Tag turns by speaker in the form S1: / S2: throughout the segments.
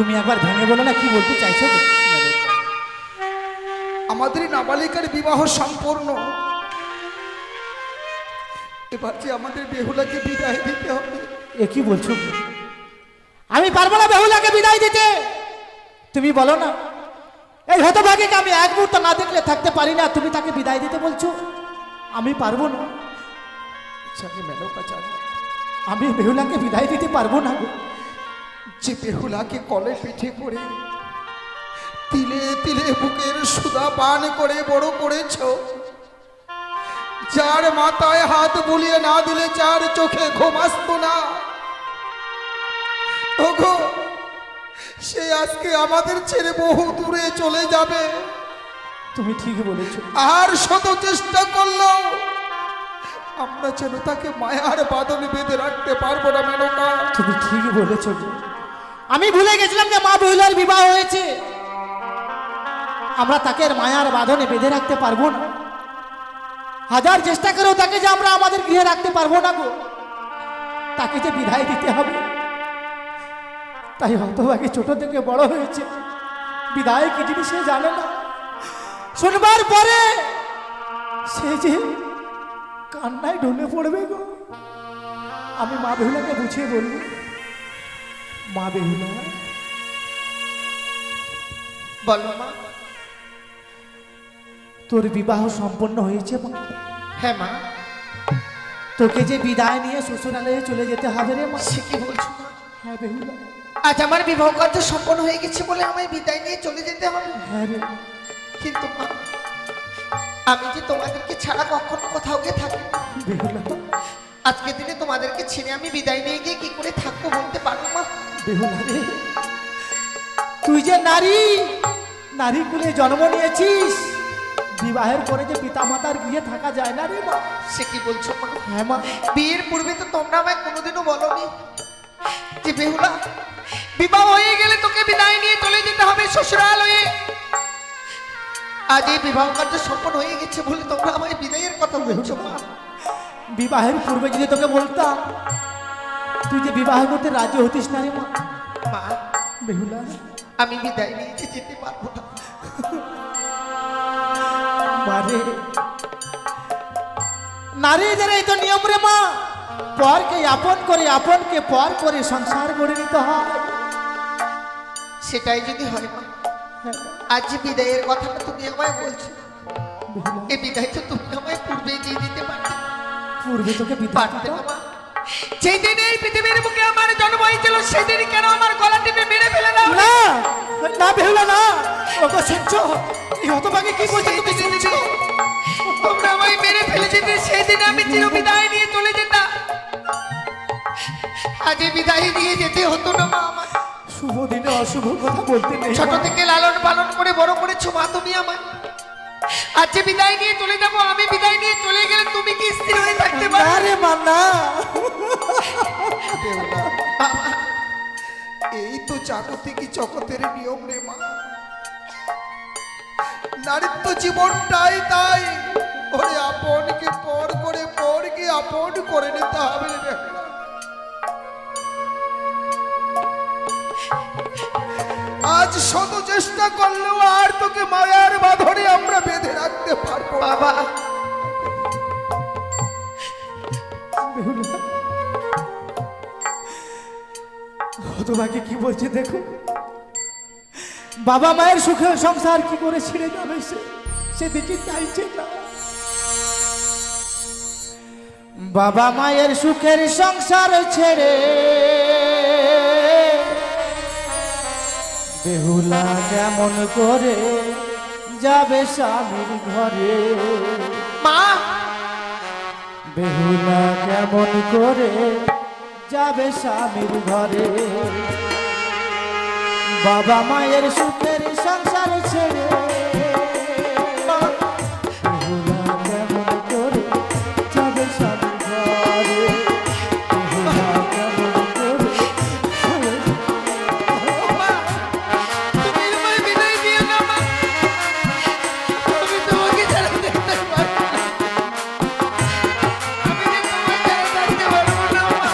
S1: তুমি একবার ভেঙে বলো না কি বলতে চাইছো গো?
S2: আমাদের নাবালিকার বিবাহ সম্পূর্ণ, এবার যে আমাদের বেহুলাকে বিদায় দিতে হবে।
S1: এ কি বলছো গো? আমি পারবো না বেহুলাকে বিদায় দিতে। তুমি বলো না, এই হতভাগীকে আমি এক মুহূর্ত না দেখলে থাকতে পারি না, তুমি তাকে বিদায় দিতে বলছো? আমি পারবো না। আমি বেহুলাকে বিদায় দিতে পারবো না গো।
S2: যে বেহুলাকে কলে পিঠে করে তিলে তিলে বুকের সুধা পান করে বড় করেছ, যার মাথায় হাত বুলিয়ে না দিলে যার চোখে ঘুম আসতো না, ওগো সে আজকে আমাদের ছেড়ে বহু দূরে চলে যাবে।
S1: তুমি ঠিক বলেছো।
S2: আর শত চেষ্টা করলো আমরা যেন তাকে মায়ার বাঁধনে বেঁধে রাখতে পারবো না মেনকা।
S1: তুমি ঠিক বলেছো গো। আমি ভুলে গেছিলাম যে মা বেহুলার বিবাহ হয়েছে, আমরা তাকে মায়ার বাঁধনে বেঁধে রাখতে পারবো না। হাজার চেষ্টা করেও তাকে যে আমরা আমাদের গৃহে রাখতে পারবো না গো, তাকে যে বিদায় দিতে হবে। তাই হতভাগী ছোট থেকে বড় হয়েছে, বিদায় কি জিনিস সে জানে না। শুনবার পরে সে যে কান্নায় ঢলে পড়বে গো। আমি মা বেহুলাকে বুঝিয়ে বলবো, মা বেহুলা,
S2: বলো মা।
S1: তোর বিবাহ সম্পন্ন হয়েছে মা।
S2: হ্যাঁ মা।
S1: তোকে যে বিদায় নিয়ে শ্বশুরালয়ে চলে যেতে হবে রে মা।
S2: সে কি বলছো মা?
S1: হ্যাঁ বেহুলা।
S2: আজ আমার বিবাহ কার্য সম্পন্ন হয়ে গেছে বলে আমায় বিদায় নিয়ে চলে যেতে হবে?
S1: হ্যাঁ রে।
S2: কিন্তু মা, আমি যে তোমাদেরকে ছাড়া কখনো কোথাও গিয়ে থাকি না।
S1: বেহুলা,
S2: আজকে দিনে তোমাদেরকে ছেড়ে আমি বিদায় নিয়ে গিয়ে কি করে থাকবো বলতে পারবো মা?
S1: বেহুলা রে, তুই যে নারী, নারী কুলে জন্ম নিয়েছিস, বিবাহের পরে যে পিতা মাতার গৃহে থাকা যায় না রে মা।
S2: সে কি বলছো মা?
S1: হ্যাঁ মা।
S2: বিয়ের পূর্বে তো তোমরা আমায় কোনোদিনও বলোনি যে বেহুলা বিবাহ হয়ে গেলে তোকে বিদায় নিয়ে চলে যেতে হবে শ্বশুরালয়ে। আজ এই বিবাহ কার্য সম্পন্ন হয়ে গেছে বলে তোমরা আমায় বিদায়ের কথা বলছো মা।
S1: বিবাহের পূর্বে যদি তোকে বলতাম, তুই যে বিবাহ করতে রাজি হতিস না রে মা।
S2: মা,
S1: বেহুলা,
S2: আমি বিদায় নিয়ে যে যেতে পারবো না।
S1: মারে, নারীদের এই তো নিয়ম রে মা। পরকে আপন করে, আপনকে পর করে সংসার গড়ে নিতে হয়।
S2: সেটাই যদি হয় মা,
S1: হ্যাঁ,
S2: আজ যে বিদায়ের কথাটা তুমি আমায় বলছো,
S1: বেহুলা,
S2: এই বিদায় তো তুমি আমায় পূর্বে দিয়ে দিতে পারতে।
S1: পূর্বে তোকে বিদায়
S2: পারতে
S1: দিতাম।
S2: না মা? যেই দিন এই পৃথিবীর বুকে আমার জন্ম হয়েছিল সেদিন কেন আমার গলা টিপে মেরে ফেলে দাও?
S1: না না বেহুলা না, ওকে শুনছো? এই হতভাগী কি করছে তুমি শুনছো?
S2: তোমরা আমায় মেরে ফেলে যেতে, সেদিন আমি চির বিদায় নিয়ে চলে যেতাম। আজে বিদায় নিয়ে যেতে হতো না মা আমার।
S1: শুভ দিনে অশুভ কথা বলতে নেই।
S2: ছোট থেকে লালন পালন করে বড় করেছো মা তুমি আমায়। আজ যে বিদায় নিয়ে চলে যাবো, আমি বিদায় নিয়ে চলে গেলে তুমি কি স্থির হয়ে থাকতে
S1: না
S2: পারবে?
S1: রে মা না।
S2: বাবা, এই তো জাগতিক জগতের নিয়ম রে মা। নারীত্ব জীবনটাই তাই, ওরে আপনকে পর করে পরকে আপন করে নিতে হবে রে। আজ শত চেষ্টা করলেও আর তোকে মায়ার বাঁধনে আমরা বেঁধে রাখতে পারবো না। বাবা,
S1: বেহুলা, হতভাগী কি বলছে দেখো। বাবা মায়ের সুখের সংসার কি করে ছিঁড়ে যাবে সে দেখি চাইছে না। বাবা মায়ের সুখের সংসার ছেড়ে বেহুলা কেমন করে যাবে স্বামীর ঘরে।
S2: মা,
S1: বেহুলা কেমন করে যাবে স্বামীর ঘরে। বাবা মায়ের সুখের সংসার ছেড়ে বেহুলা কেমন করে যাবে স্বামীর ঘরে। বেহুলা কেমন করে
S2: তুমি আমায় বিদায় দিও না মা। আমি তোমাকে ছাড়া দেখতে পারবো না। আমি যে তোমায় ছাড়া থাকতে পারবো না মা।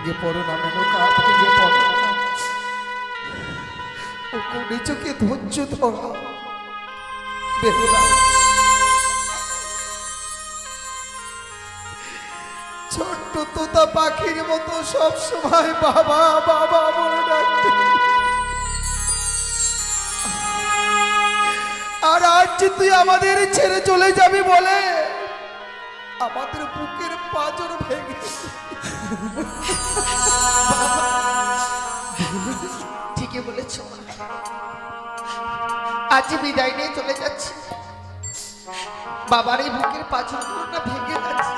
S2: ভেঙে পড়ো না মেনকা, ভেঙে পড়ো না। ও কোনে চোখে ধৈর্য ধরা বেহুলা। ছোট্ট তোতা পাখির মতো সব সময় বাবা বাবা বলে ডাকতে, আর আজ যে তুই আমাদের ছেড়ে চলে যাবি বলে আমাদের বুকের পাঁজর ভেঙে। ঠিকই বলেছ, আজ বিদায় নিয়ে চলে যাচ্ছি, বাবার এই বুকের পাঁজরগুলো না ভেঙে যাচ্ছে।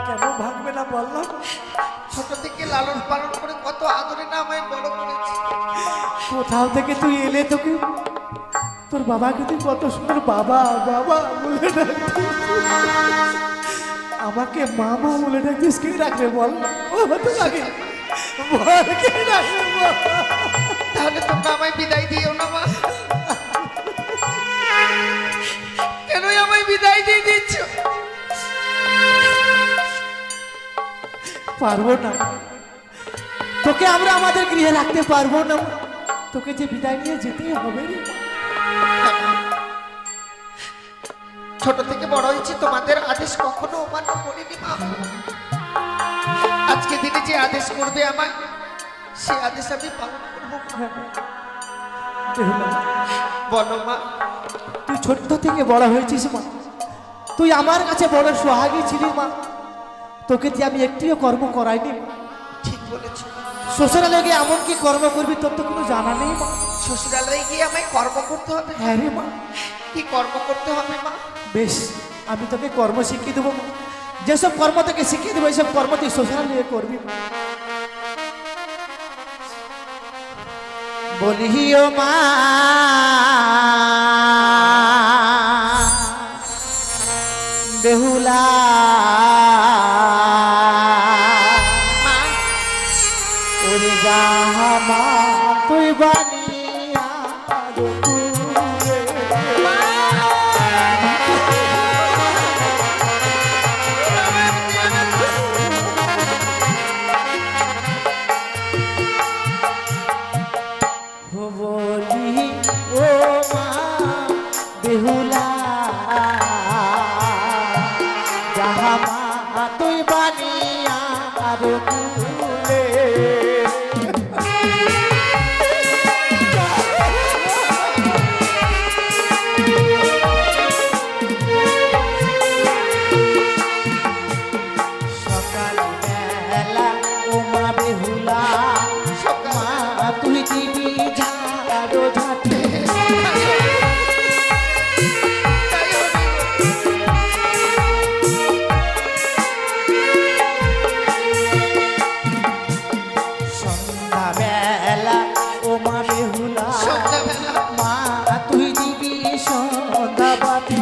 S1: কেন ভাঙবে না বললাম?
S2: ছোট থেকে লালন পালন করে কত আদরে না আমায় বড় করেছি।
S1: কোথাও থেকে তুই এলে, তোকে তোর বাবাকে তুই কত সুন্দর বাবা বাবা বলে ডাকতিস, আমাকে মামা বলে ডাকতিস। কে রাখবে বল? ও তো লাগে বল, কে রাখবে বল?
S2: তাহলে তোমরা আমায় বিদায় দিও না মা। কেনই আমায় বিদায় দিয়ে দিচ্ছ?
S1: পারবো না, তোকে আমরা আমাদের গৃহে রাখতে পারবো না, তোকে যে বিদায় নিয়ে যেতেই হবে রে।
S2: ছোট থেকে বড় হয়েছি, তোমাদের আদেশ কখনো অমান্য করিনি মা। আজকে দিনে যে আদেশ করবে আমায়, সে আদেশ আমি পালন করবো।
S1: বেহুলা,
S2: বলো মা।
S1: তুই ছোট্ট থেকে বড় হয়েছিস মা, তুই আমার কাছে বড় সোহাগী ছিলি মা, তোকে যে আমি একটিও কর্ম করাইনি মা।
S2: ঠিক বলেছ।
S1: শ্বশুরালয়ে গিয়ে এমন কি কর্ম করবি তোর তো কোনো জানা নেই মা।
S2: শ্বশুরালয়ে গিয়ে আমায় কর্ম করতে হবে?
S1: হ্যাঁ রে মা।
S2: কি কর্ম করতে হবে মা?
S1: বেশ, আমি তোকে কর্ম শিখিয়ে দেবো মা। যেসব কর্ম তোকে শিখিয়ে দেবো এইসব কর্ম তুই শ্বশুরালয়ে করবি মা। বলিও মা বেহুলা,
S2: মা,
S1: ওরে জামা তুই বানিয়া দুপুরে। বলি ও মা বেহুলা, জামা তুই বানিয়া দুপুরে। সকাল বেলা ও মা বেহুলা, মা তুই দিবি ঝাড়ো ঝাঁটে।
S2: তাই হবে।
S1: সন্ধ্যা বেলা ও মা বেহুলা,
S2: সন্ধ্যাবেলা
S1: মা তুই দিবি সন্ধ্যা বাতি।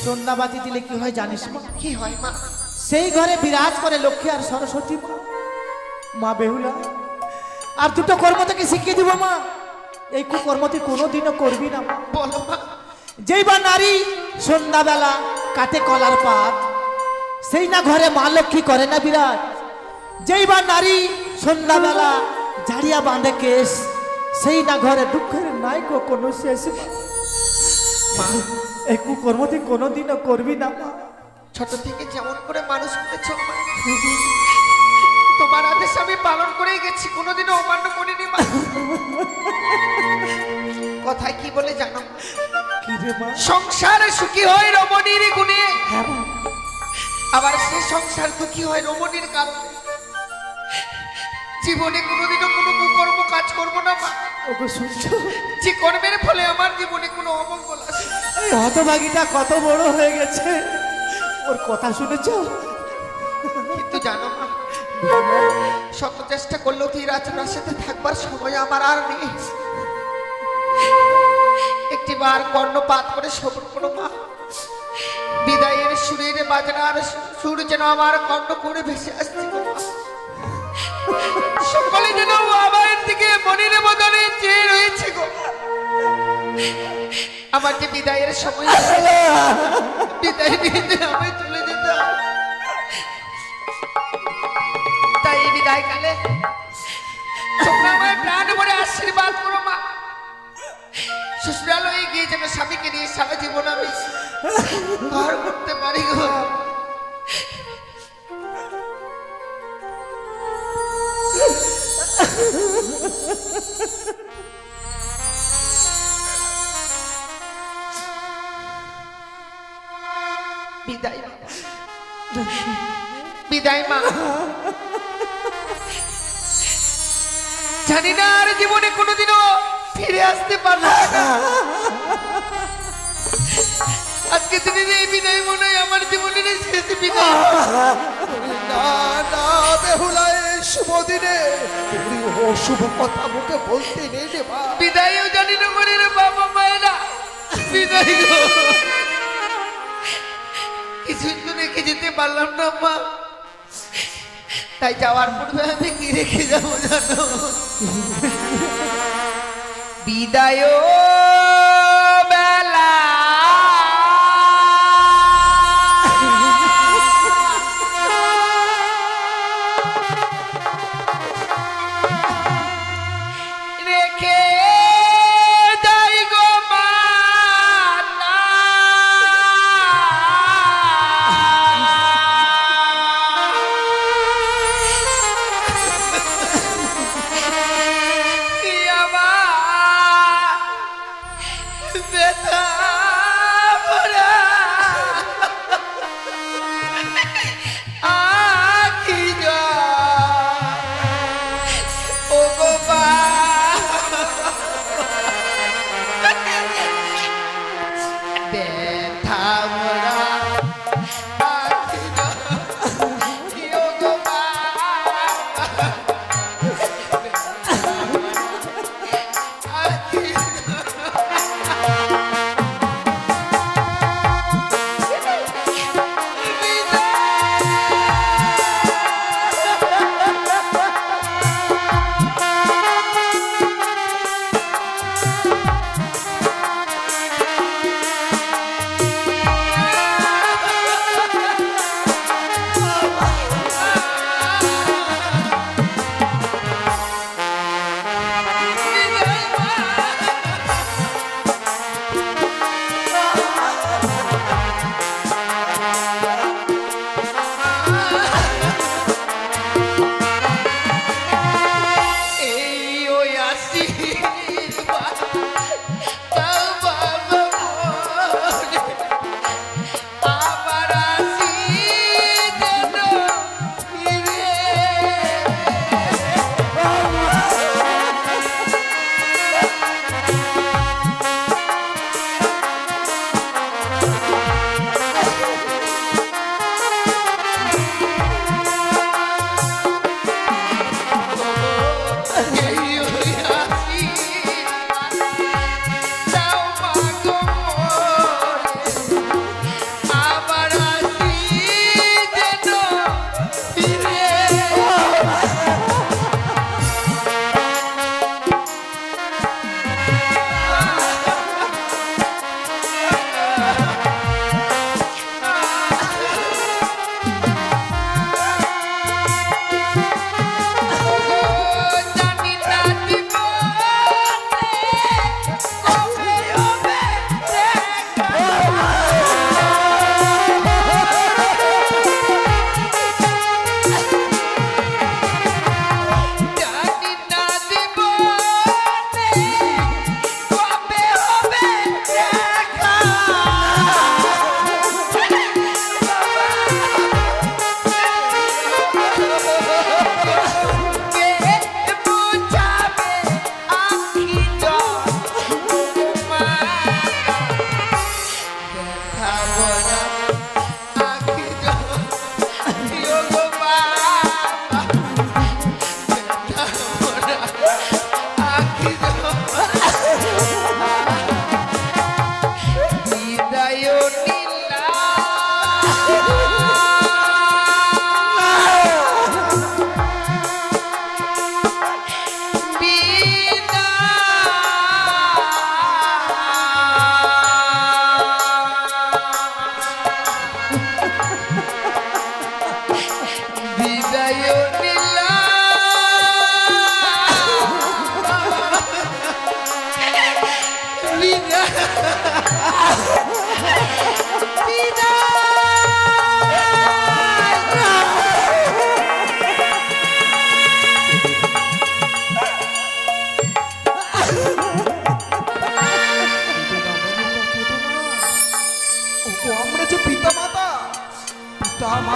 S1: সন্ধ্যাবাতি দিলে কি হয় জানিস মা?
S2: কি হয় মা?
S1: সেই ঘরে বিরাজ করে লক্ষ্মী আর সরস্বতী মা। মা বেহুলা, আর দুটো কর্ম তোকে শিখিয়ে দিব মা, এই কুকর্ম তুই কোনোদিনও করবি না মা।
S2: বলো মা।
S1: যেই বা নারী সন্ধ্যাবেলা কাটে কলার পাত, সেই না ঘরে মা লক্ষ্মী করে না বিরাজ। যেই বা নারী সন্ধ্যাবেলা ঝাড়িয়া বাঁধে কেশ, সেই না ঘরে দুঃখের নাই কোনো শেষ মা।
S2: মা,
S1: এই কুকর্ম তুই কোনোদিনও করবি না মা।
S2: ছোট থেকে যেমন করে মানুষ করেছ আমায়, তোমার আদেশ আমি পালন করেই গেছি, কোনোদিনও অমান্য করিনি মা। কথায় কি বলে জানো?
S1: কি রে মা?
S2: সংসারে সুখী হয় রমণীর গুণে,
S1: হ্যাঁ মা।
S2: আবার সে সংসার দুঃখী হয় রমণীর কারণে। জীবনে কোনোদিনও কোনো কুকর্ম কাজ করবো না মা,
S1: ওগো শুনছো?
S2: যে কর্মের ফলে আমার জীবনে কোনো অমঙ্গল আসে।
S1: এই হতভাগীটা কত বড় হয়ে গেছে, ওর কথা শুনেছ?
S2: কিন্তু জানো মা, শত চেষ্টা করলেও তো এই রাজনার সাথে থাকবার সময় আমার আর নেই। একটি বার কর্ণপাত করে সবর করো মা, বিদায়ের সুরের বাজনার সুর যেন আমার কর্ণ করে ভেসে আসছে গো মা। সকলে যেন আমার দিকে মনির বদলে চেয়ে রয়েছে গো। আমার যে বিদায়ের সময় হয়েছে, বিদায় নিতে আমি চলে যেতাম। তাই এই বিদায় কালে তোমরা আমার প্রাণ ভরে আশীর্বাদ করো মা। শ্বশুরালয়ে গিয়ে যেন স্বামীকে নিয়ে সারা জীবন আমি ঘর করতে পারি গো। বিদায় বাবা, বিদায় মা। জানি না আর জীবনে কোনোদিনও ফিরে আসতে পারবো না। আজকে তুমি এই বিদায় মনে হয় আমার জীবনের শেষ বিদায়।
S3: না না বেহুলা, এই শুভ দিনে তুমি অশুভ কথা মুখে বলতে নেই রে মা।
S2: বিদায়ও জানি না মনে রে বাবা মায়েরা। বিদায় গো, কিছুই তো রেখে যেতে পারলাম না মা। তাই যাওয়ার পূর্বে আমি কি রেখে যাবো জানো? বিদায় বেলা রেখে যাই গো মা।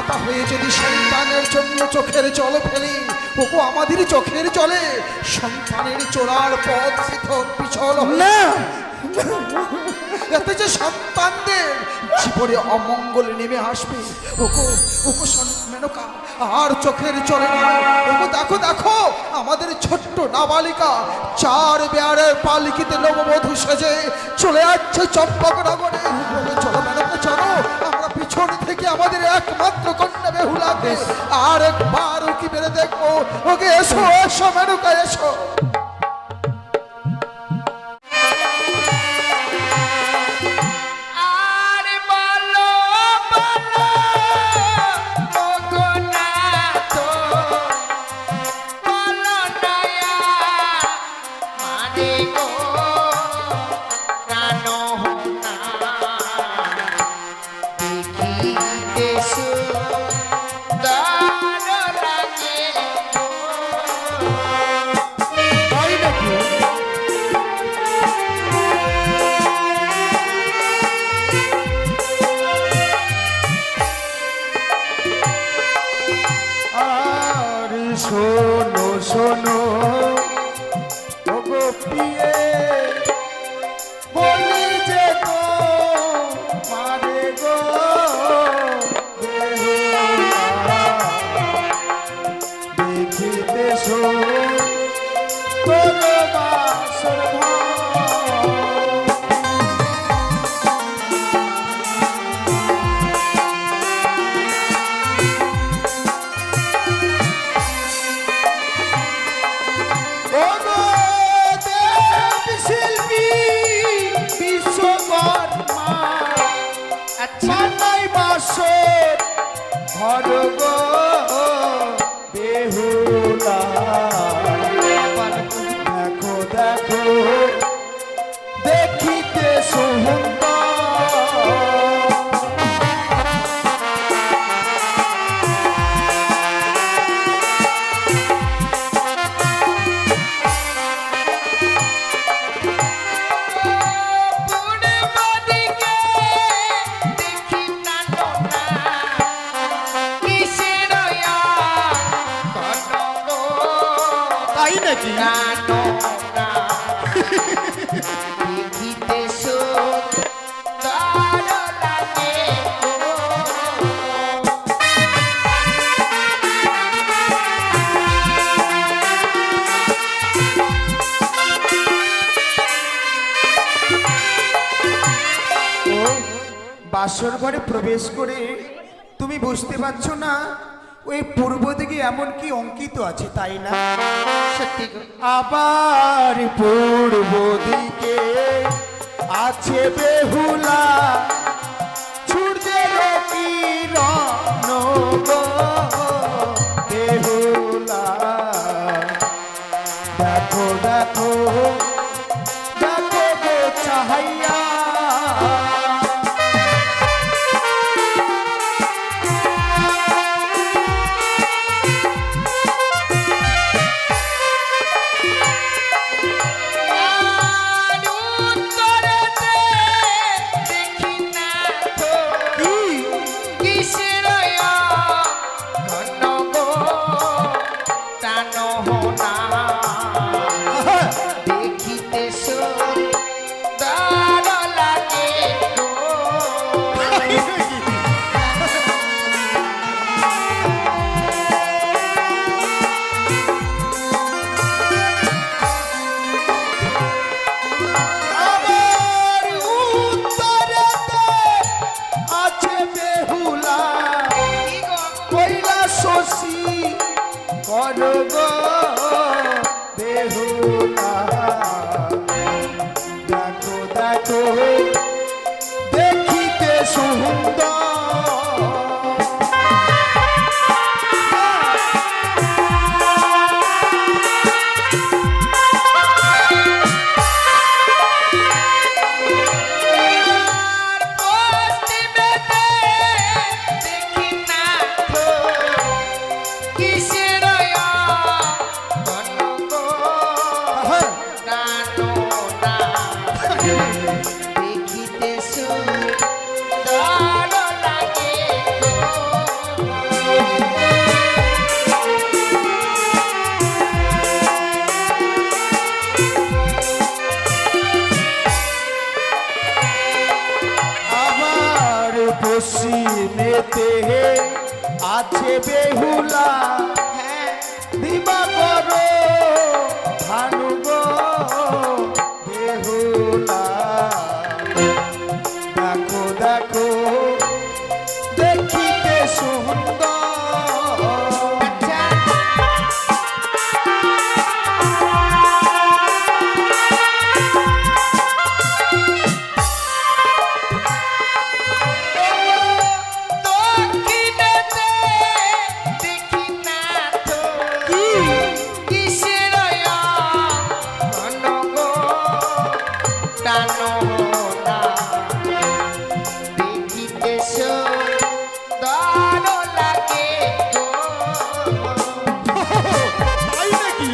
S3: মাতা হয়ে যদি সন্তানের জন্য চোখের জল ফেলি, ওগো আমাদের চোখের জলে সন্তানের চোরার পথ পিছল
S1: না
S3: এতে যে সন্তানদের জীবনে অমঙ্গল নেমে আসবে। ওগো ওগো মেনকা আর চোখের চলে না। ওগো দেখো দেখো আমাদের ছোট্ট নাবালিকা 4 বেয়ারের পালকিতে নববধূ সেজে চলে যাচ্ছে চম্পকনগরে। ওগো চলো মেনকা চলো, আমরা পিছন থেকে আমাদের একমাত্র কন্যা বেহুলাকে আর একবার কি মেরে দেখবো। ওকে এসো এসো মেনকা এসো।
S1: শোনো শোনো ওগো প্রিয়ে বলি যে গো মারে গো দেখিতে শো তোর বাসর ঘর গো বেহুলা দেখো দেখো দেখিতে সুন্দর। তাই নাকি? বাসর ঘরে প্রবেশ করে তুমি বুঝতে পারছো না ওই পূর্ব দিকে এমন কি অঙ্কিত আছে, তাই না?
S2: সত্যি গো।
S1: আবার পূর্ব দিকে আছে বেহুলা সূর্যের কিরণ গো বেহুলা দেখো দেখো দেখো গো চাহাইয়া।
S2: দেখিতে সুন্দর
S3: আছে বেহুলা
S2: হ্যাঁ
S3: দিবাকর ভানু গো বেহুলা দেখো দেখো দেখিতে সুন্দর
S2: আচ্ছা দক্ষিণেতে দেখি না তো
S3: কি
S2: কিসের ঘন গো টানো না দেখিতে সুন্দর লাগে গো
S3: তাই নাকি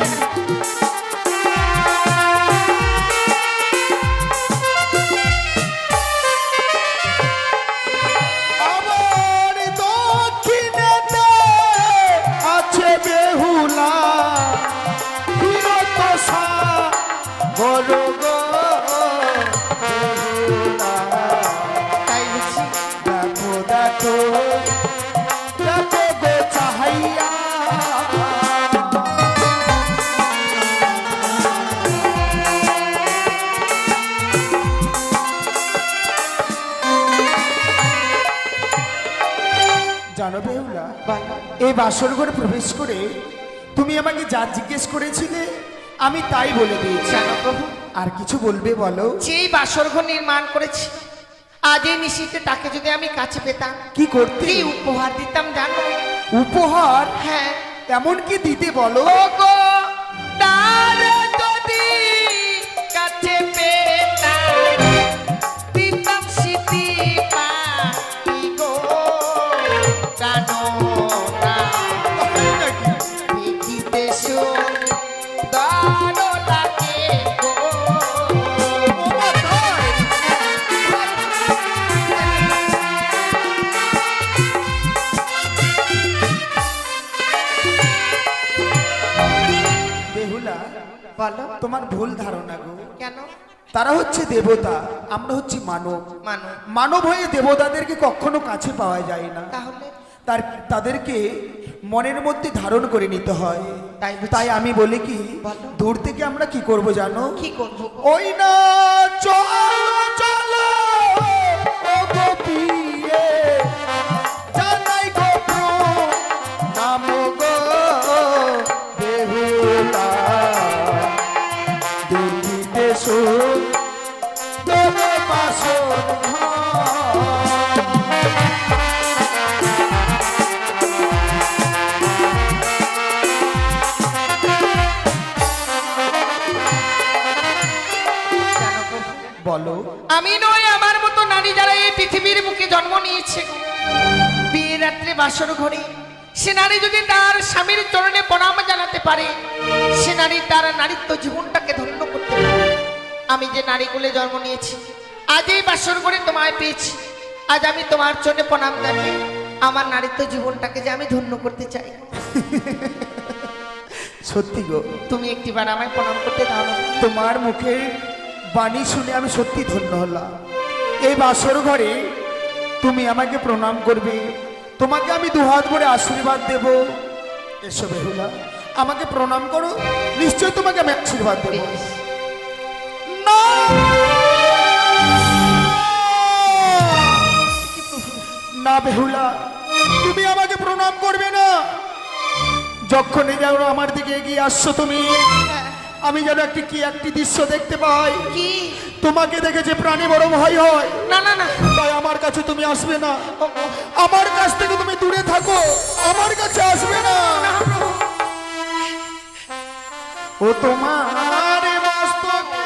S3: আমার দক্ষিণেতে আছে বেহুলা ফিরত সাগর গো বেহুলা
S2: তাই বুঝি
S3: দেখো দেখো দেখো গো চাহাইয়া জানো বেহুলা এই বাসর ঘরে প্রবেশ করে তুমি আমাকে যা জিজ্ঞেস করেছিলে আমি তাই বলে দিয়েছি
S2: জানো প্রভু
S3: আর কিছু বলবে বলো
S2: যেই বাসরঘর নির্মাণ করেছি আজ এই নিশীতে তাকে যদি আমি কাছে পেতাম
S3: কি করতে
S2: কি উপহার দিতাম জানো
S3: উপহার
S2: হ্যাঁ
S3: এমন কি দিতে বলো
S2: ও গো তার যদি কাছে পেতাম দিতাম স্মৃতি পাখি গো জানো না দেখিতে সুন্দর লাগে গো
S3: বেহুলা
S2: বলো
S3: তোমার ভুল ধারণা গো
S2: কেন
S3: তারা হচ্ছে দেবতা আমরা হচ্ছি মানব
S2: মানো
S3: মানব হয়ে দেবতাদেরকে কখনো কাছে পাওয়া যায় না
S2: তাহলে
S3: তাদেরকে মনের মধ্যে ধারণ করে নিতে হয়
S2: তাই বুঝি।
S3: তাই আমি বলি কি
S2: বলো।
S3: দূর থেকে আমরা কি করব জানো
S2: কি করবো গো?
S3: ওই না চলো চলো ও গোপিয়ে জানাই গো নাম গো বেহুলা দেখিতে দেবে বাসর
S2: জানো প্রভু,
S3: বলো
S2: আমি নয় আমার মতো নারী যারা এই পৃথিবীর বুকে জন্ম নিয়েছে বিয়ের রাত্রে বাসর ঘরে সে নারী যদি তার স্বামীর চরণে প্রণাম জানাতে পারে সে নারী তার নারীত্ব জীবনটাকে ধন্য করতে পারে আমি যে নারীগুলো জন্ম নিয়েছি আজ এই বাসর ঘরে তোমায় পেয়েছি আজ আমি তোমার চরণে প্রণাম জানিয়ে আমার নারীত্ব জীবনটাকে যে আমি ধন্য করতে চাই
S3: সত্যি গো
S2: তুমি একটিবার আমায় প্রণাম করতে দাও না
S3: তোমার মুখের বাণী শুনে আমি সত্যি ধন্য হলাম এই বাসর ঘরে তুমি আমাকে প্রণাম করবে তোমাকে আমি দুহাত ভরে আশীর্বাদ দেব এসো বেহুলা আমাকে প্রণাম করো নিশ্চয় তোমাকে আমি আশীর্বাদ দেব
S2: বেশ।
S3: না! না বেহুলা তুমি আমাকে প্রণাম করবে না যখনই যেন আমার দিকে এগিয়ে আসছো তুমি আমি যেন একটি দৃশ্য দেখতে পাই
S2: কি
S3: তোমাকে দেখে যে প্রাণী বড় ভয় হয়
S2: না না না
S3: তাই আমার কাছে তুমি আসবে না আমার কাছ থেকে তুমি দূরে থাকো আমার কাছে আসবে না ও তোমার মস্তকে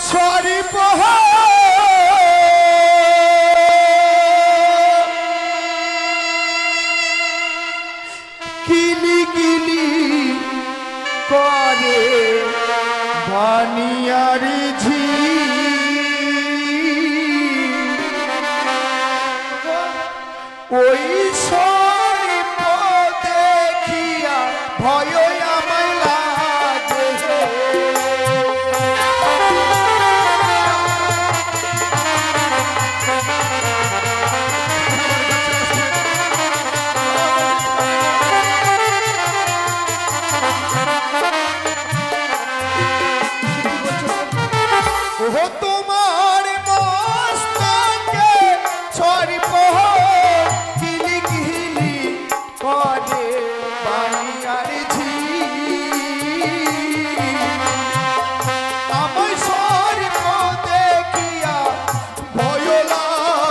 S3: সরি কিলি কিলি করে ভানিয়ারি ঝি ওই সরিপ দেখিয়া ভয় আমায় লাগে বানিয়ার ঝি আমায় স্বর্গ দেখিয়া ভয় লাগে।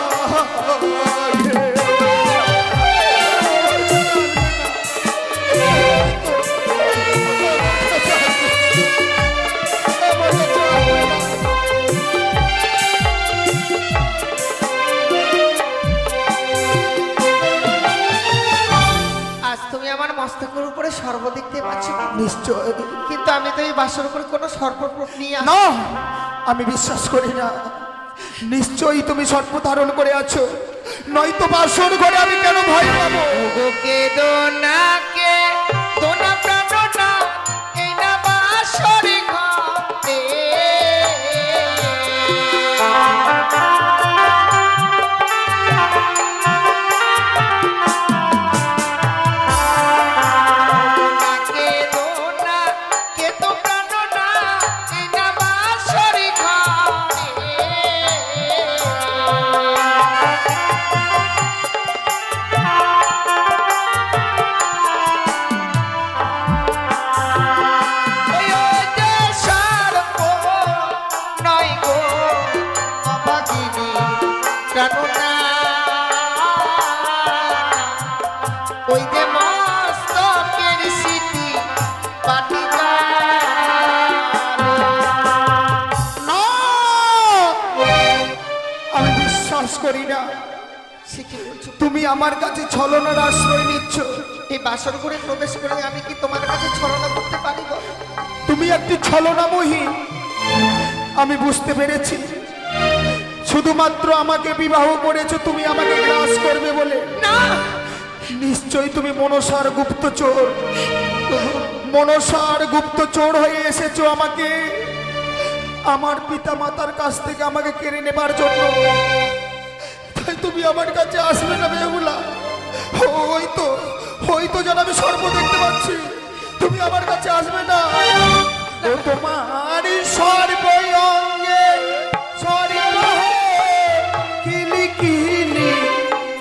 S2: আজ তুমি আমার মস্তকের উপরে সর্ব দেখতে পাচ্ছ,
S3: নিশ্চয়
S2: কিন্তু আমি তো এই বাসর উপরে কোনো সর্বপ্রপ নিয়ে আসি
S3: না, আমি বিশ্বাস করি না। নিশ্চয়ই তুমি সর্প ধারণ করে আছো, নয়তো বাসর ঘরে আমি কেন ভয় পাবো?
S2: কে দোনা কে দোনা প্রাণনা এই না বাসরে ঘরে। কে দোনা কে তো প্রাণনা এই না বাসরে ঘরে। ওই যে সর্প নয় গো অভাগিনী প্রাণনা, ওই যে মস্তকের স্মৃতি পাটি
S3: না, আমি বিশ্বাস করি না।
S2: সে কি বলছো?
S3: তুমি আমার কাছে ছলনার আশ্রয় নিচ্ছ।
S2: এই বাসর ঘরে প্রবেশ করে আমি কি তোমার কাছে ছলনা করতে পারি গো?
S3: তুমি একটি ছলনাময়ী, আমি বুঝতে পেরেছি। শুধুমাত্র আমাকে বিবাহ করেছো তুমি আমাকে গ্রাস করবে বলে।
S2: না,
S3: নিশ্চয়ই তুমি মনসার গুপ্তচোর, মনসার গুপ্তচোর হয়ে এসেছো আমাকে আমার পিতা মাতার কাছ থেকে আমাকে কেড়ে নেবার জন্য। তাই তুমি আমার কাছে আসবে না বেহুলা। হয়তো যেন আমি সর্ব দেখতে পাচ্ছি, তুমি আমার কাছে আসবে না। ও তোমার সর্বঙ্গে সর্ব কিলি কিলি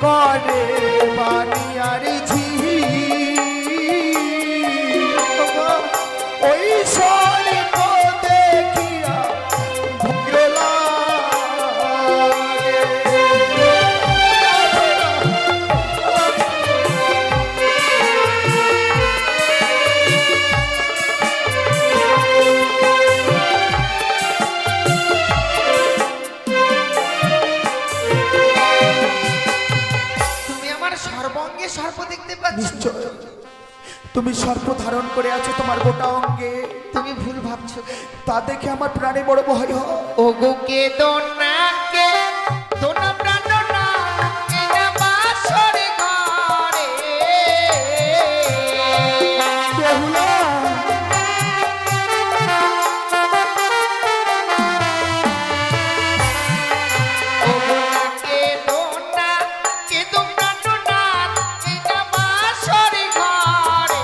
S3: করে বানিয়ার ঝি ওই সর্ব দেখিয়া ভয় লাগে।
S2: তুমি আমার সর্বঙ্গে সর্প দেখতে পাচ্ছ।
S3: নিশ্চয় তুমি সর্প ধারণ করে আছো তোমার গোটা অঙ্গে,
S2: তুমি ভুল ভাবছো।
S3: তা দেখে আমার প্রাণে বড় ভয় হয়।
S2: ও গো কে দোনা কে দোনা প্রাণনা এই না বাসরে ঘরে।
S3: বেহুলা,
S2: ও গো কে দোনা কে তো প্রাণনা এই না বাসরে ঘরে।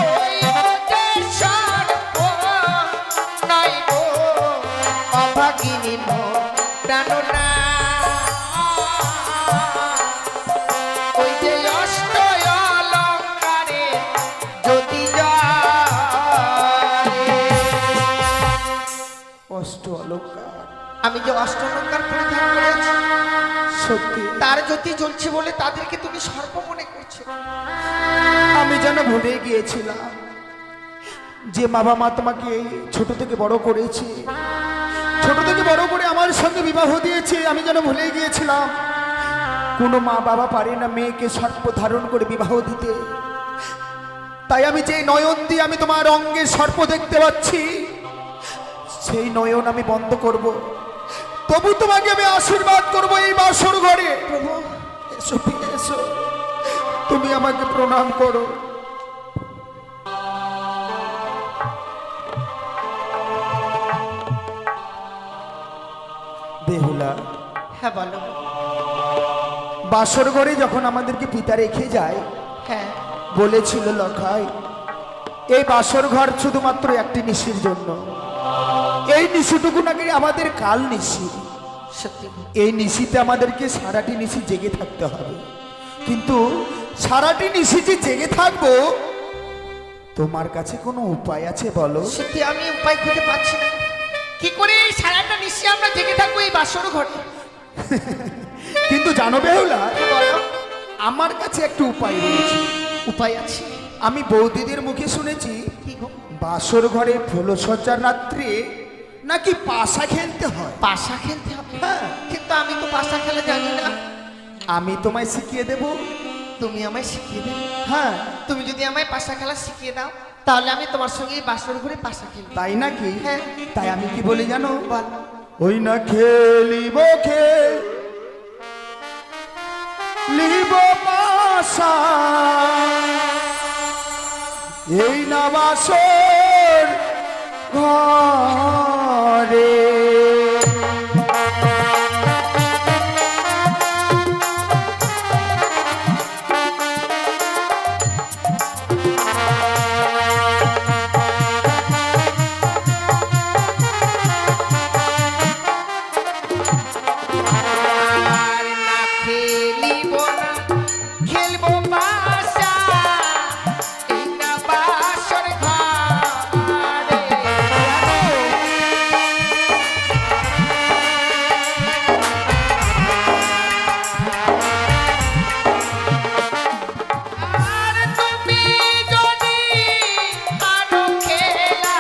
S2: ওই যে সর্প নয় গো অভাগিনী প্রাণনা, ওই যে অষ্ট অলঙ্কারে জ্যোতি জলে।
S3: অষ্ট অলঙ্কার
S2: আমি যে অষ্ট অলঙ্কার পরিধান করেছি
S3: সত্যি
S2: তার জ্যোতি জ্বলছে বলে তাদেরকে তুমি সর্প মনে করছো।
S3: আমি যেন ভুলে গিয়েছিলাম যে বাবা মা তোমাকে ছোট থেকে বড় করেছে, ছোট থেকে বড় করে আমার সঙ্গে বিবাহ দিয়েছে। আমি যেন ভুলে গিয়েছিলাম কোনো মা বাবা পারে না মেয়েকে সর্প ধারণ করে বিবাহ দিতে। তাই আমি যে নয়ন দিয়ে আমি তোমার অঙ্গে সর্প দেখতে পাচ্ছি, সেই নয়ন আমি বন্ধ করব। তবু তোমাকে আমি আশীর্বাদ করব এই বাসর ঘরে। প্রভু এসো, ফিরে এসো, তুমি আমাকে প্রণাম করো। বেহুলা,
S2: হ্যাঁ বলো।
S3: বাসর ঘরে যখন আমাদেরকে পিতা রেখে যায়,
S2: হ্যাঁ
S3: বলেছিল লখাই এই বাসর ঘর শুধুমাত্র একটি নিশির জন্য। এই নিশিটুকু নাকি আমাদের কাল নিশি।
S2: সত্যি
S3: এই নিশিতে আমাদেরকে সারাটি নিশি জেগে থাকতে হবে, কিন্তু সারাটি নিশি যে জেগে থাকবো, তোমার কাছে কোনো উপায় আছে বলো?
S2: সত্যি আমি উপায় খুঁজে পাচ্ছি না। কি করে এই সারাটা নিশ্চয়ই আমরা জেগে থাকবো এই বাসর ঘরে?
S3: কিন্তু জানো বেহুলা,
S2: কি বলো?
S3: আমার কাছে একটা উপায় রয়েছে।
S2: উপায় আছে?
S3: আমি বৌদিদের মুখে শুনেছি
S2: কি গো?
S3: বাসর ঘরে ফুলসজ্জার রাত্রে নাকি পাশা খেলতে হয়।
S2: পাশা খেলতে হবে?
S3: হ্যাঁ।
S2: কিন্তু আমি তো পাশা খেলা জানি না।
S3: আমি তোমায় শিখিয়ে দেব।
S2: তুমি আমায় শিখিয়ে দেবে?
S3: হ্যাঁ।
S2: তুমি যদি আমায় পাশা খেলা শিখিয়ে দাও, তাহলে আমি তোমার সঙ্গে এই বাসর ঘরে পাশা খেলবো।
S3: তাই নাকি?
S2: হ্যাঁ।
S3: তাই আমি কি বলি জানো?
S2: বল।
S3: ওই না খেলিব পাশা, এই না বাসর ঘরে।
S2: আর না খেলিব না, খেলবো পাশা, এই না বাসর ঘরে। আর তুমি যদি আরো খেলা,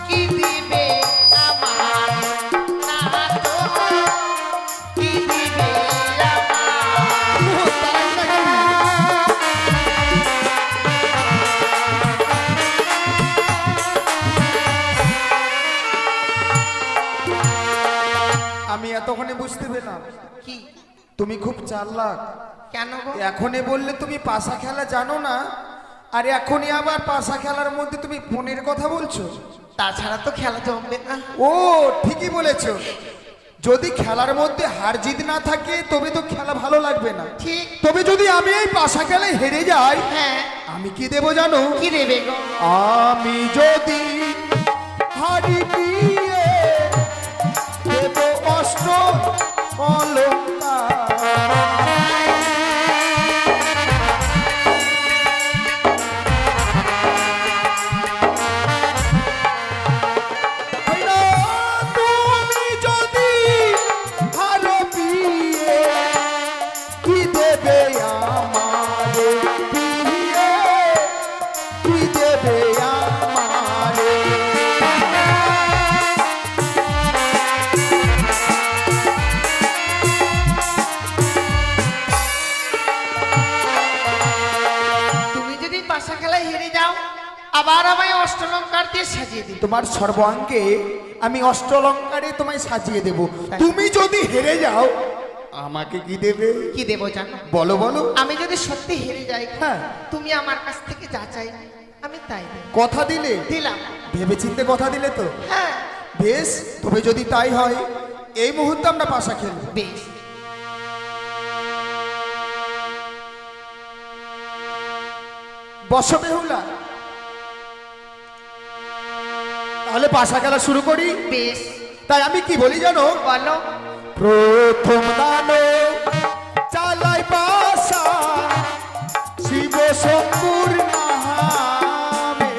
S2: কি দিবে আমার? না তো কি দিবে আমার?
S3: আমি এতক্ষণে বুঝতে পেলাম
S2: কি?
S3: তুমি খুব চালাক।
S2: কেন গো?
S3: এখনই বললে তুমি পাশা খেলা জানো না, আর এখনই আবার পাশা খেলার মধ্যে তুমি ফোনের কথা বলছো।
S2: তাছাড়া তো খেলা জমবে না।
S3: ও ঠিকই বলেছো, যদি খেলার মধ্যে হার জিত না থাকে তবে তো খেলা ভালো লাগবে না।
S2: ঠিক।
S3: তবে যদি আমি এই পাশা খেলায় হেরে যাই,
S2: হ্যাঁ।
S3: আমি কি দেবো জানো?
S2: কি দেবে গো?
S3: আমি যদি হারি দিয়ে দেব অষ্ট অলঙ্কার। তুমি যদি হারো বিয়ে, কি দেবে আমারে বিয়ে, কি দেবে আমারে?
S2: তুমি যদি পাশা খেলায় হেরে যাও, আবার আমায় অষ্টলঙ্কার দিয়ে সাজিয়ে দিবে।
S3: তোমার সর্বাঙ্গে আমি অষ্টলঙ্কারে তোমায় সাজিয়ে দেব। তুমি যদি হেরে যাও, আমাকে কি দেবে?
S2: কি দেবো জানো?
S3: বলো বলো।
S2: আমি যদি সত্যি হেরে যাই,
S3: হ্যাঁ।
S2: তুমি আমার কাছ থেকে যা চাই আমি তাই দেব।
S3: কথা দিলে?
S2: দিলাম।
S3: ভেবেচিন্তে কথা দিলে তো?
S2: হ্যাঁ।
S3: বেশ, তবে যদি তাই হয়, এই মুহূর্তে আমরা পাশা খেলবো।
S2: বেশ।
S3: বসো বেহুলা, তাহলে পাশা খেলা শুরু করি।
S2: বেশ।
S3: তাই আমি কি বলি জানো?
S2: বলো।
S3: প্রথম দানো চালাই পাশা, শিব শঙ্কুর নামে।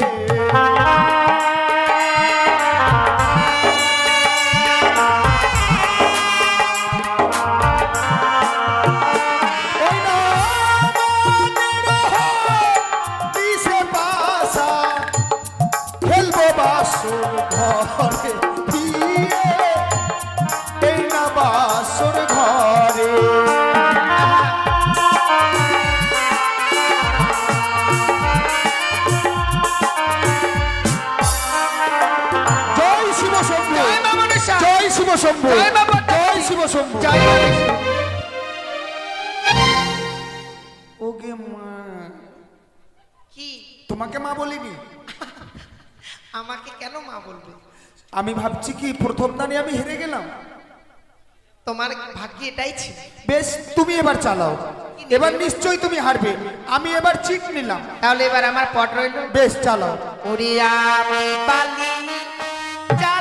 S3: এই নামের দিশে পাশা, খেলবো বাসর ঘরে দিয়ে, এই না বাসর ঘরে। জয় শিব শম্ভু,
S2: জয় মা মনসা।
S3: জয় শিব শম্ভু,
S2: জয় বাবা।
S3: জয় শিব শম্ভু।
S2: জয় মা।
S3: ওগে মা,
S2: কি?
S3: তোমাকে মা বলিনি।
S2: আমাকে কেন মা বলবে?
S3: আমি ভাবছি কি প্রথম দানে আমি হেরে গেলাম।
S2: তোমার ভাগ্যে এটাই ছিল।
S3: বেশ, তুমি এবার চালাও। এবার নিশ্চয়ই তুমি হারবে। আমি এবার চিট নিলাম।
S2: তাহলে এবার আমার পট রইল।
S3: বেশ, চালাও।
S2: ওরে আমি পালি যা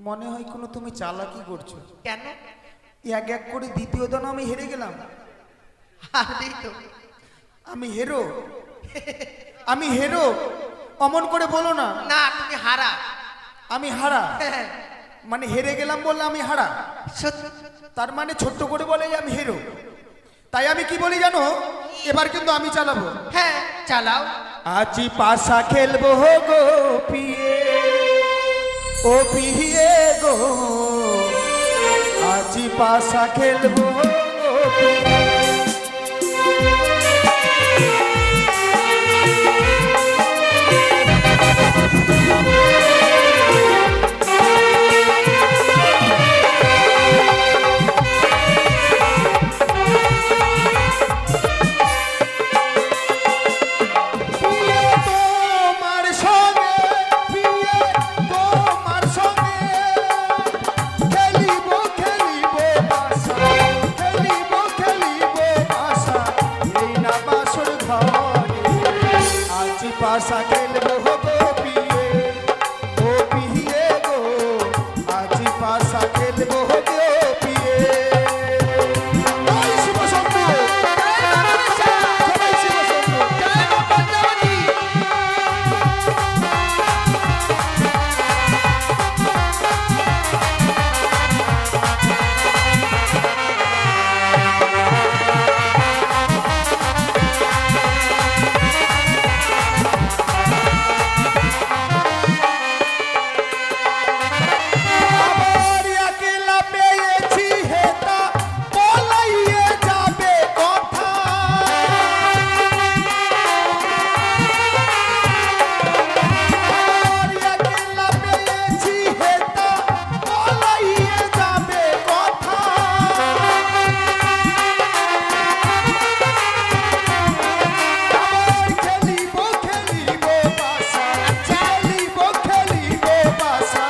S3: মনে হয় কোনো তুমি চালাকি করছো।
S2: কেন?
S3: এক এক করে দ্বিতীয় দান আমি হেরে গেলাম।
S2: আরে তো
S3: আমি হেরো, আমি হেরো, অমন করে বলো না।
S2: না, তুমি হারা।
S3: আমি হারা মানে হেরে গেলাম বললে আমি হারা,
S2: সত্যি?
S3: তার মানে ছোট্ট করে বলে যে আমি হিরো। তাই আমি কি বলি জানো, এবার কিন্তু আমি চালাবো।
S2: হ্যাঁ, চালাও।
S3: আজি পাশা খেলবো গো পিয়ে, ও পিয়ে গো, আজি পাশা খেলবো গো পিয়ে। পাশা খেলবো গো পিয়ে, ও পিয়ে গো, আজি পাশা খেলবো গো পিয়ে। জয় শিব শম্ভু, জয় শিব শম্ভু,
S2: জয় মা পদ্মাবতী।
S3: আবার একলা পেয়েছি হেতা, বলাইয়ে যাবে কথা। আবার একলা পেয়েছি হেতা, বলাইয়ে যাবে কথা। আবার খেলিব খেলিব বাসা, খেলিব খেলিব বাসা,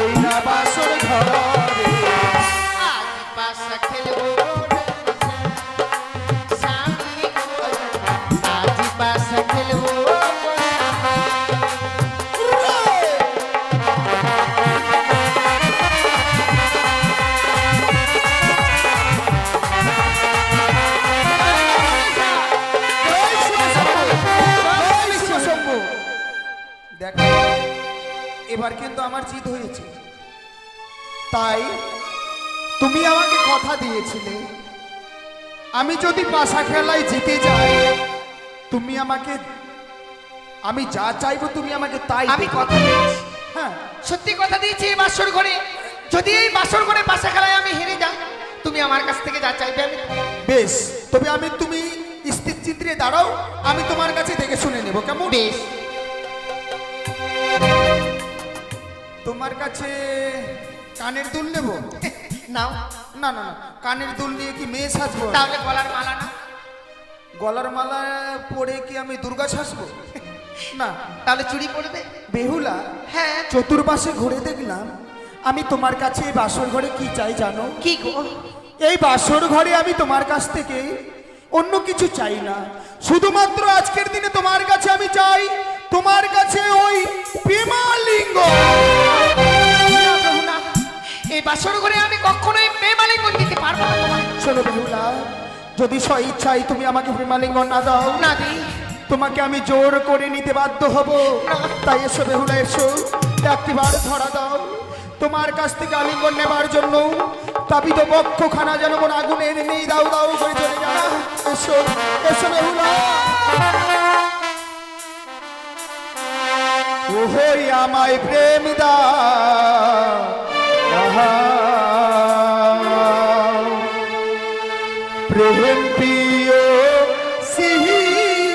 S3: এই না বাসর ঘরে।
S2: আজ পাশা খেলবো সামনে গো, আজ পাশা খেলবো।
S3: জয় শিব শম্ভু, জয় শিব শম্ভু। দেখো এবার কিন্তু আমার জিত হয়েছে। তাই তুমি আমাকে কথা দিয়েছিলে, আমি যদি পাশা খেলায় জিতে যাই, তুমি আমাকে, আমি যা চাইবো তুমি আমাকে তাই
S2: আমি
S3: দেবে।
S2: কথা দিয়েছি,
S3: হ্যাঁ,
S2: সত্যি কথা দিয়েছি। এই বাসর ঘরে যদি এই বাসর ঘরে পাশা খেলায় আমি হেরে যাই, তুমি আমার কাছ থেকে যা চাইবে আমি
S3: বেশ, তবে আমি, তুমি স্থির চিত্রে দাঁড়াও, আমি তোমার কাছে দেখে শুনে নেব, কেমন?
S2: বেশ।
S3: তোমার কাছে কানের দুল নেব?
S2: নাও,
S3: না না না, কানের দুল নিয়ে কি মেয়ে সাজবো?
S2: তাহলে গলার মালা না?
S3: গলার মালা পরে কি আমি দুর্গা সাজবো? না।
S2: তাহলে চুড়ি পরবে?
S3: বেহুলা,
S2: হ্যাঁ।
S3: চতুর্পাশে ঘুরে দেখলাম, আমি তোমার কাছে এই বাসর ঘরে কি চাই জানো?
S2: কি গো?
S3: এই বাসর ঘরে আমি তোমার কাছ থেকে অন্য কিছু চাই না, শুধুমাত্র আজকের দিনে তোমার কাছে আমি চাই, তোমার কাছে ওই প্রেমালিঙ্গ।
S2: না প্রভু, না। এই বাসর ঘরে আমি কখনোই প্রেমালিঙ্গ দিতে পারবো না তোমায়।
S3: শোনো বেহুলা, যদি স্ব ইচ্ছাই তুমি আমাকে প্রেমালিঙ্গ না দাও,
S2: না দিই।
S3: তোমাকে আমি জোর করে নিতে বাধ্য হব।
S2: না।
S3: তাই এসো বেহুলা, এসো, একটিবার ধরা দাও। তোমার কাছ থেকে আলিঙ্গন নেবার জন্য তাবিত বক্ষখানা যেন কোন আগুনের নেই দাও দাও করে চলে যায়। এসো, এসো বেহুলা। ওহই আমায় প্রেম দাও, আহা, প্রেম প্রিয় সিহি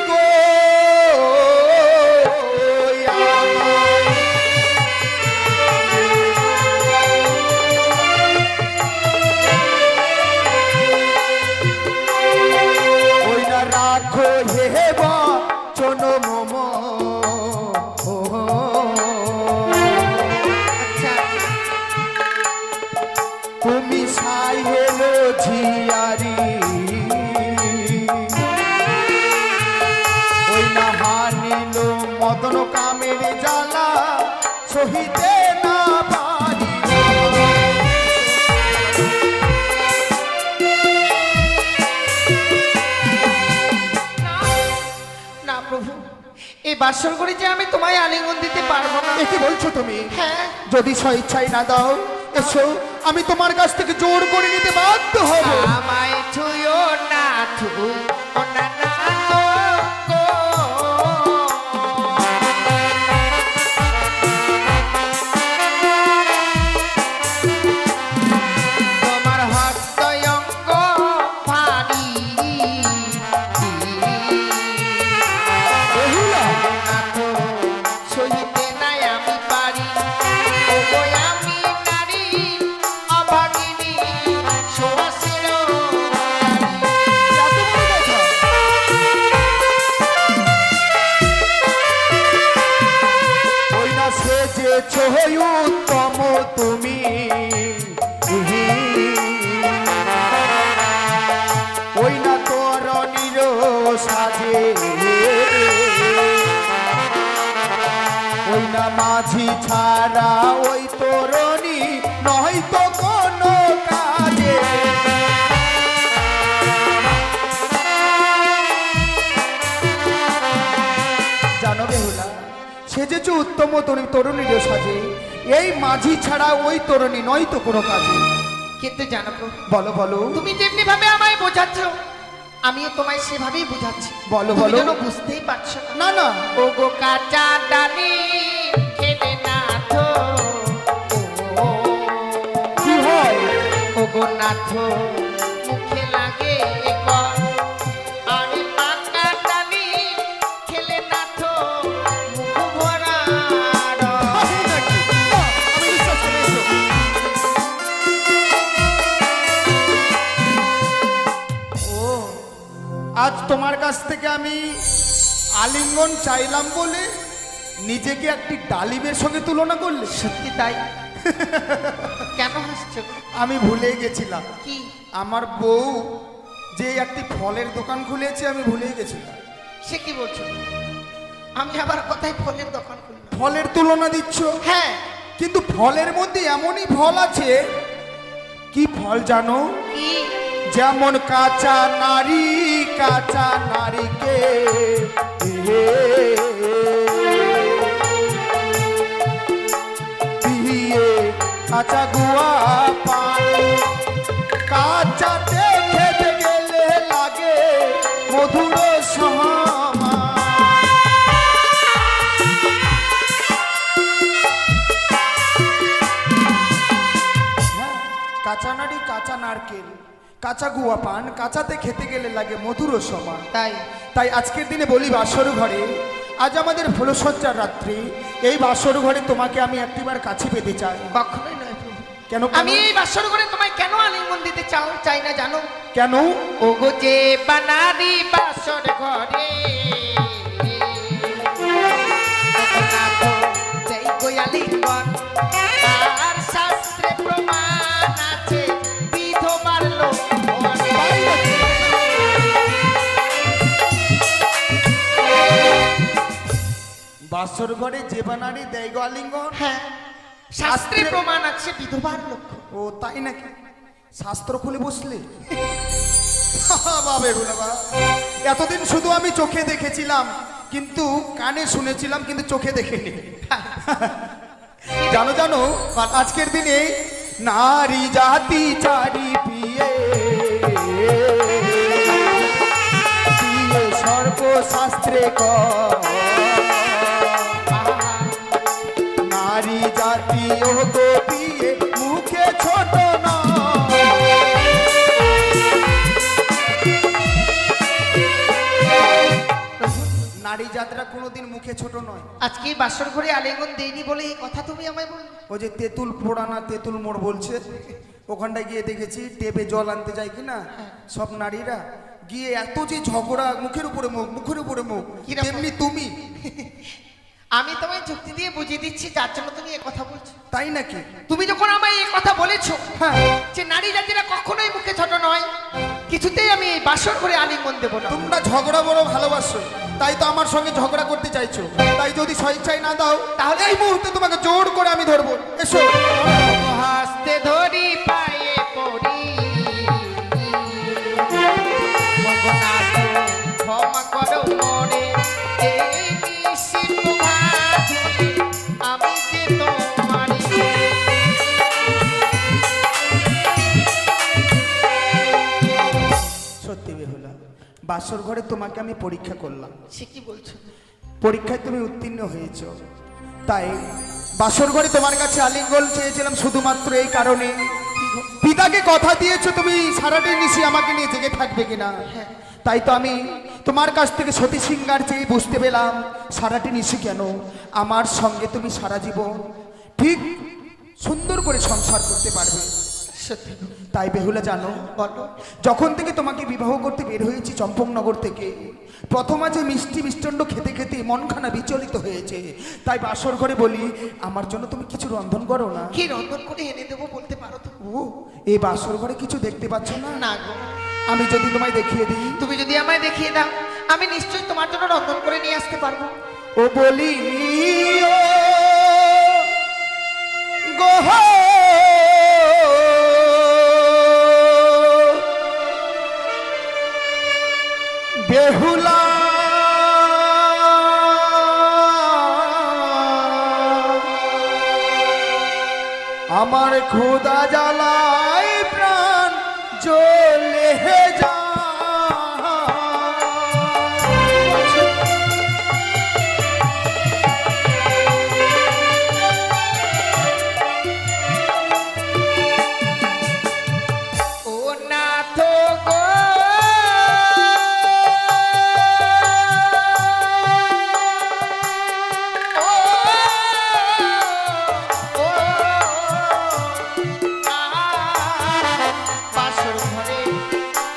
S3: গো, ওই না রাখো হে বচন মম।
S2: আচ্ছা,
S3: তুমি সাই হেলো ঝিয়ারি, ওই না হানিল মদন কামের জ্বালা, সহিতে না পারি।
S2: এই বাসর করে যে আমি তোমায় আলিঙ্গন দিতে পারবো না।
S3: এ কি বলছো তুমি?
S2: হ্যাঁ,
S3: যদি স্বেচ্ছায় না দাও, এসো, আমি তোমার কাছ থেকে জোর করে নিতে বাধ্য হব।
S2: আমায় ছুঁয়ো না, ছুঁয়ো না না গো। তোমার হস্ত অঙ্গ ভারী,
S3: বেহুলা,
S2: না তো সহিতে নাই আমি পারি। ওগো আমি নারী অভাগিনী, সুবাসের
S3: এত বড় কথা? ওই না সেজেছ উত্তম তুমি, ওই না তরণীর সাজে, ওই না মাঝি ছাড়া ওই তরণী নয় তো কোনো কাজে। জানো বেহুলা, সেজেছ উত্তম তরুণীর সাজে, এই মাঝি ছাড়া ওই তরুণী নয় তো কোনো কাজে।
S2: কিন্তু জানো তো,
S3: বলো বলো
S2: তুমি যেমনি ভাবে আমায় বোঝাচ্ছ, আমিও তোমায় সেভাবেই বোঝাচ্ছি।
S3: বলো,
S2: তুমি
S3: বলো।
S2: যেন বুঝতেই পারছো না।
S3: না না,
S2: ওগো কাঁচা ডালি খেলে না তো,
S3: কি হয়?
S2: ওগো নাথ মুখে লাগে কর, আরে পাকা ডালি খেলে না তো মুখ ভরা রস।
S3: আসলে নাকি? না, আমি বিশ্বাস করি, এসো। ও, আজ তোমার কাছ থেকে আমি আলিঙ্গন চাইলাম বলে নিজেকে একটি ডালিমের সঙ্গে তুলনা করলে?
S2: সত্যি তাই? কেন হাসছো?
S3: আমি ভুলে গেছিলাম
S2: কি?
S3: আমার বউ যে একটি ফলের দোকান খুলেছে, আমি ভুলে গেছিলাম।
S2: সে কি বলছো? আমি আবার কোথায় ফলের দোকান খুললাম?
S3: ফলের তুলনা দিচ্ছ?
S2: হ্যাঁ।
S3: কিন্তু ফলের মধ্যে এমনই ফল আছে, কি ফল জানো?
S2: কি?
S3: যেমন কাঁচা নারীকে দিয়ে কাঁচা গুয়া পান, কাঁচাতে খেতে গেলে লাগে মধুর সমান। হ্যাঁ, কাঁচা নারী, কাঁচা নারকেল, কাঁচা গুয়া পান, কাঁচাতে খেতে গেলে লাগে মধুর সমান।
S2: তাই?
S3: তাই আজকের দিনে বলি বাসর ঘরে, আজ আমাদের ফুলসজ্জার রাত্রি, এই বাসর ঘরে তোমাকে আমি একটিবার কাছে পেতে চাই।
S2: কখনোই নয় প্রভু।
S3: কেন?
S2: আমি এই বাসর করে তোমায় কেন আলিঙ্গন দিতে চাই না জানো?
S3: কেন?
S2: ওগো যে বানারি বাসর ঘরে, যাই গো আলিঙ্গন, আর শাস্ত্রে প্রমাণ আছে বিধবার লোক।
S3: বাসর ঘরে যে বানারি দেয় গো আলিঙ্গন?
S2: হ্যাঁ, শাস্ত্রে প্রমাণ আছে বিধবার লোক।
S3: ও তাই নাকি? শাস্ত্র খুলে বসলে? বাবে বাবা, এতদিন শুধু আমি চোখে দেখেছিলাম, কিন্তু কানে শুনেছিলাম, কিন্তু চোখে দেখিনি। জানো জানো, আজকের দিনে নারী জাতি চারি পিয়ে দিয়ে সর্বশাস্ত্রে নারী জাতি ও গো পিয়ে মুখে ছোট না। নারী জাতরা কোনোদিন মুখে ছোট নয়।
S2: আজকে এই বাসর ঘরে আলিঙ্গন দেইনি বলে এই কথা তুমি আমায় বললে?
S3: ও যে তেঁতুল পোড়ানা তেঁতুল মোড় বলছে, ওখানটায় গিয়ে দেখেছি টেপে জল আনতে যায় কিনা সব নারীরা, গিয়ে এত যে ঝগড়া, মুখের উপরে মুখ, মুখের উপরে মুখ।
S2: কিরকম?
S3: তেমনি তুমি।
S2: আমি তোমায় যুক্তি দিয়ে বুঝিয়ে দিচ্ছি, যার জন্য তুমি এ কথা বলছো।
S3: তাই নাকি?
S2: তুমি যখন আমায় এই কথা বলেছো,
S3: হ্যাঁ,
S2: যে নারী জাতিরা কখনোই মুখে ছোট নয়, কিছুতেই আমি এই বাসর করে আলিঙ্গন দেবো না।
S3: তোমরা ঝগড়া বড় ভালোবাসো, তাই তো আমার সঙ্গে ঝগড়া করতে চাইছো। তাই যদি স্বেচ্ছায় না দাও, তাহলে এই মুহূর্তে তোমাকে জোর করে আমি ধরবো। এসো।
S2: হাসতে ধরি পায়ে পড়ি, মগনাথ ক্ষমা করো মোরে, এই নিঃশ্বাস
S3: বাসর ঘরে তোমাকে আমি পরীক্ষা করলাম,
S2: সে কি বলছো?
S3: পরীক্ষায় তুমি উত্তীর্ণ হয়েছো, তাই বাসর ঘরে তোমার কাছে আলিঙ্গন চেয়েছিলাম শুধুমাত্র এই কারণে, পিতাকে কথা দিয়েছো তুমি সারাটি নিশি আমাকে নিয়ে জেগে থাকবে কিনা। তাই তো আমি তোমার কাছ থেকে সতী সিংহার চেয়ে বুঝতে পেলাম সারাটি নিশি কেন আমার সঙ্গে তুমি সারা জীবন ঠিক সুন্দর করে সংসার করতে পারবে।
S2: সত্যি
S3: তাই বেহুলা জানো,
S2: বলো।
S3: যখন থেকে তোমাকে বিবাহ করতে বের হয়েছি চম্পকনগর থেকে, প্রথম আজ মিষ্টি মিষ্টান্ন খেতে খেতে মনখানা বিচলিত হয়েছে। তাই বাসর ঘরে বলি আমার জন্য তুমি কিছু রন্ধন করো না।
S2: কি রন্ধন করে এনে দেবো বলতে পারো তো?
S3: ও এই বাসর ঘরে কিছু দেখতে পাচ্ছ না?
S2: না গো,
S3: আমি যদি তোমায় দেখিয়ে দিই।
S2: তুমি যদি আমায় দেখিয়ে দাও আমি নিশ্চয়ই তোমার জন্য রন্ধন করে নিয়ে আসতে পারবো।
S3: ও বলি ও গোহ বেহুলা আমার খোদা জ্বালায় প্রাণ জ্বলে যায়।
S2: ও নাথ গো, ও, ও, বাসর ঘরে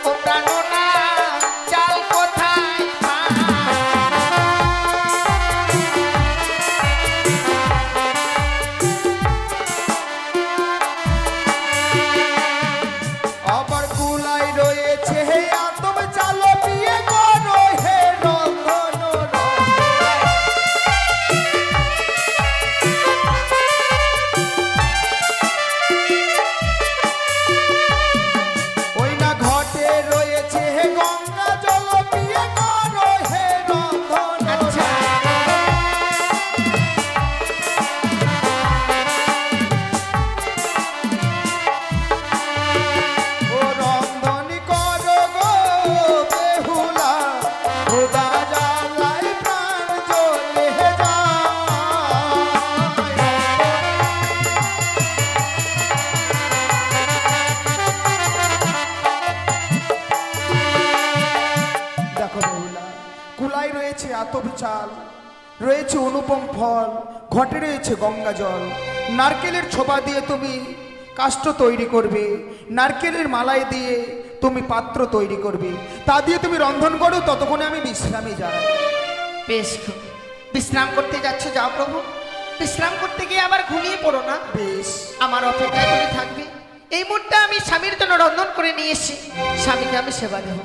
S2: ও প্রাণনা চাল কোথায়
S3: আবার কুলাই রয়েছে হে আতম চালো বিয়ে করো হে রন্ধন ওই না ঘটে রয়েছে হে গঙ্গা জল বিয়ে করো হে রন্ধন।
S2: আচ্ছা।
S3: ও রন্ধন করো গো বেহুলা খোদা জ্বালায় প্রাণ জ্বলে যায়। দেখো বেহুলা, কুলাই রয়েছে আতপ চাল, রয়েছে অনুপম ফল, ঘটে রয়েছে গঙ্গা জল, নারকেলের ছোবা দিয়ে তুমি কাষ্ঠ তৈরি করবে, নারকেলের মালাই দিয়ে তুমি পাত্র তৈরি করবে, তা দিয়ে তুমি রন্ধন করো, ততক্ষণে আমি বিশ্রামে যাই।
S2: বেশ গো, বিশ্রাম করতে যাচ্ছ যাও প্রভু, বিশ্রাম করতে গিয়ে আবার ঘুমিয়ে পড়ো না।
S3: বেশ,
S2: আমার অপেক্ষায় তুমি থাকবে। এই মুহূর্তে আমি স্বামীর জন্য রন্ধন করে নিয়ে এসেছি, স্বামীকে আমি সেবা দেবো।